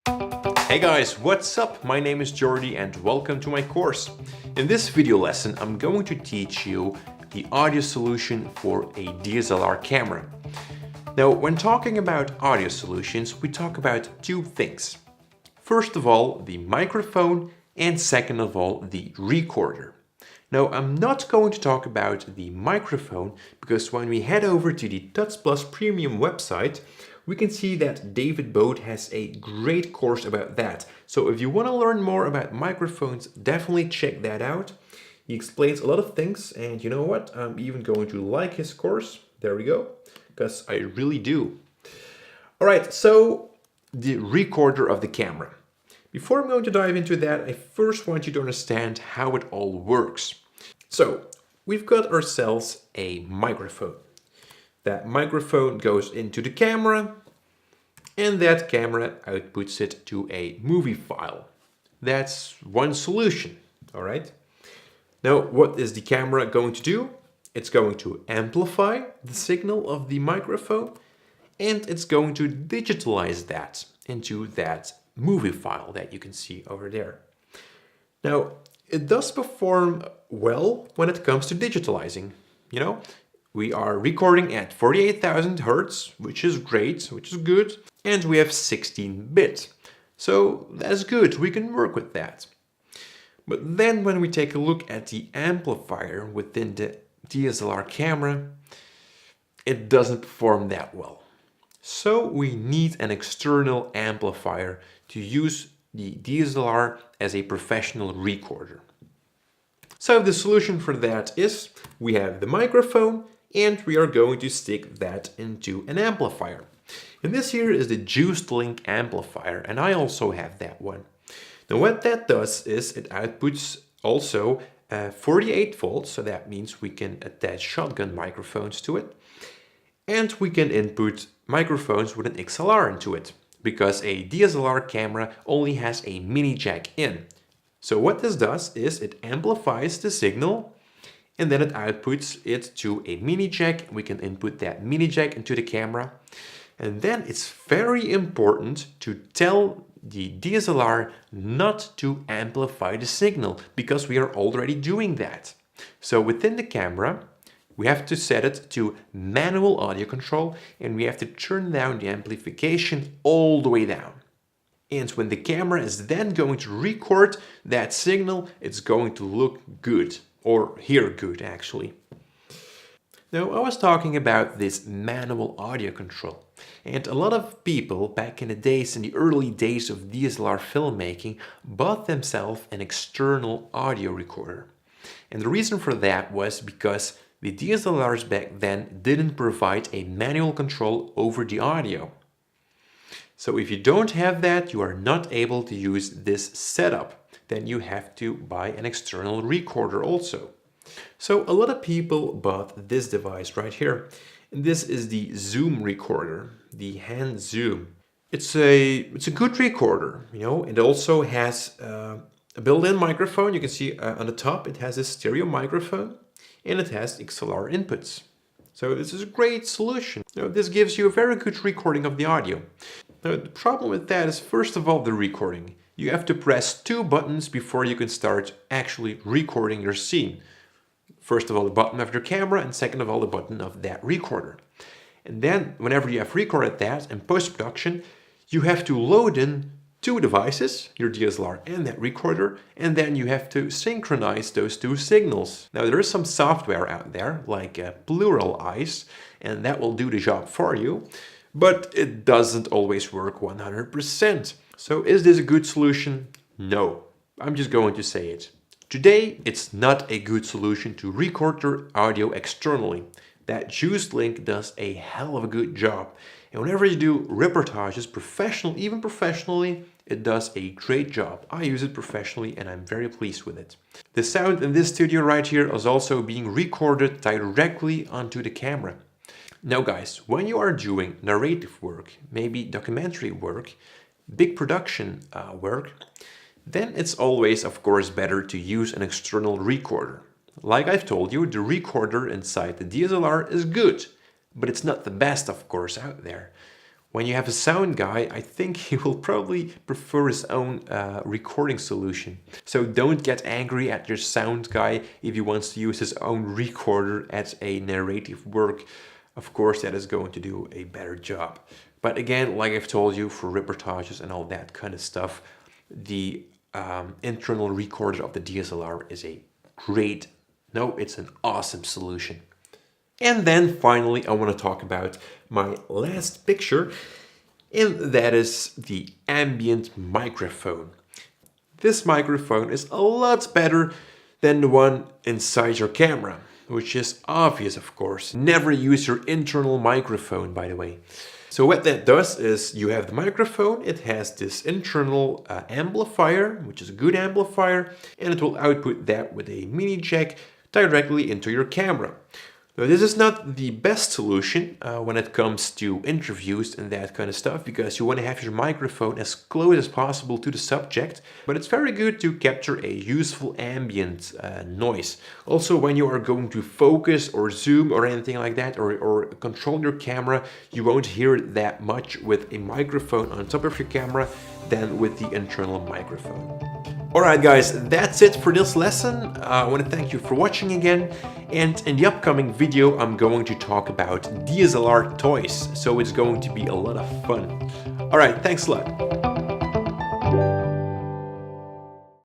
Hey guys, what's up? My name is Jordy and welcome to my course. In this video lesson, I'm going to teach you the audio solution for a DSLR camera. Now, when talking about audio solutions, we talk about two things. First of all, the microphone, and second of all, the recorder. Now, I'm not going to talk about the microphone because when we head over to the Tuts Plus Premium website, we can see that David Boat has a great course about that. So if you want to learn more about microphones, definitely check that out. He explains a lot of things, and you know what? I'm even going to like his course. There we go, because I really do. All right, so the recorder of the camera. Before I'm going to dive into that, I first want you to understand how it all works. So we've got ourselves a microphone. That microphone goes into the camera, and that camera outputs it to a movie file. That's one solution, all right? Now, what is the camera going to do? It's going to amplify the signal of the microphone, and it's going to digitalize that into that movie file that you can see over there. Now, it does perform well when it comes to digitalizing. You know, we are recording at 48,000 Hertz, which is great, which is good, and we have 16-bit. So that's good, we can work with that. But then when we take a look at the amplifier within the DSLR camera, it doesn't perform that well. So we need an external amplifier to use the DSLR as a professional recorder. So the solution for that is we have the microphone and we are going to stick that into an amplifier. And this here is the Juiced Link amplifier, and I also have that one. Now what that does is it outputs also 48 volts, so that means we can attach shotgun microphones to it. And we can input microphones with an XLR into it, because a DSLR camera only has a mini jack in. So what this does is it amplifies the signal and then it outputs it to a mini jack. We can input that mini jack into the camera. And then it's very important to tell the DSLR not to amplify the signal because we are already doing that. So within the camera, we have to set it to manual audio control and we have to turn down the amplification all the way down. And when the camera is then going to record that signal, it's going to look good, or hear good actually. Now, I was talking about this manual audio control, and a lot of people back in the early days of DSLR filmmaking, bought themselves an external audio recorder. And the reason for that was because the DSLRs back then didn't provide a manual control over the audio. So if you don't have that, you are not able to use this setup. Then you have to buy an external recorder also. So a lot of people bought this device right here. And this is the Zoom recorder, the hand zoom. It's a good recorder, you know. It also has a built-in microphone. You can see on the top it has a stereo microphone and it has XLR inputs. So this is a great solution. You know, this gives you a very good recording of the audio. Now, the problem with that is, first of all, the recording. You have to press two buttons before you can start actually recording your scene. First of all, the button of your camera, and second of all, the button of that recorder. And then, whenever you have recorded that in post-production, you have to load in two devices, your DSLR and that recorder, and then you have to synchronize those two signals. Now, there is some software out there, like Plural Eyes, and that will do the job for you, but it doesn't always work 100%. So is this a good solution? No, I'm just going to say it. Today, it's not a good solution to record your audio externally. That Juiced Link does a hell of a good job. And whenever you do reportages, even professionally, it does a great job. I use it professionally and I'm very pleased with it. The sound in this studio right here is also being recorded directly onto the camera. Now guys, when you are doing narrative work, maybe documentary work, big production work, then it's always, of course, better to use an external recorder. Like I've told you, the recorder inside the DSLR is good, but it's not the best, of course, out there. When you have a sound guy, I think he will probably prefer his own recording solution. So don't get angry at your sound guy if he wants to use his own recorder as a narrative work. Of course, that is going to do a better job. But again, like I've told you, for reportages and all that kind of stuff, the internal recorder of the DSLR is a great, no, it's an awesome solution. And then finally, I want to talk about my last picture, and that is the ambient microphone. This microphone is a lot better than the one inside your camera, which is obvious, of course. Never use your internal microphone, by the way. So what that does is you have the microphone, it has this internal amplifier, which is a good amplifier, and it will output that with a mini jack directly into your camera. Now, this is not the best solution when it comes to interviews and that kind of stuff, because you want to have your microphone as close as possible to the subject, but it's very good to capture a useful ambient noise. Also, when you are going to focus or zoom or anything like that, or control your camera, you won't hear it that much with a microphone on top of your camera than with the internal microphone. Alright guys, that's it for this lesson. I want to thank you for watching again, and in the upcoming video I'm going to talk about DSLR toys, so it's going to be a lot of fun. Alright, thanks a lot.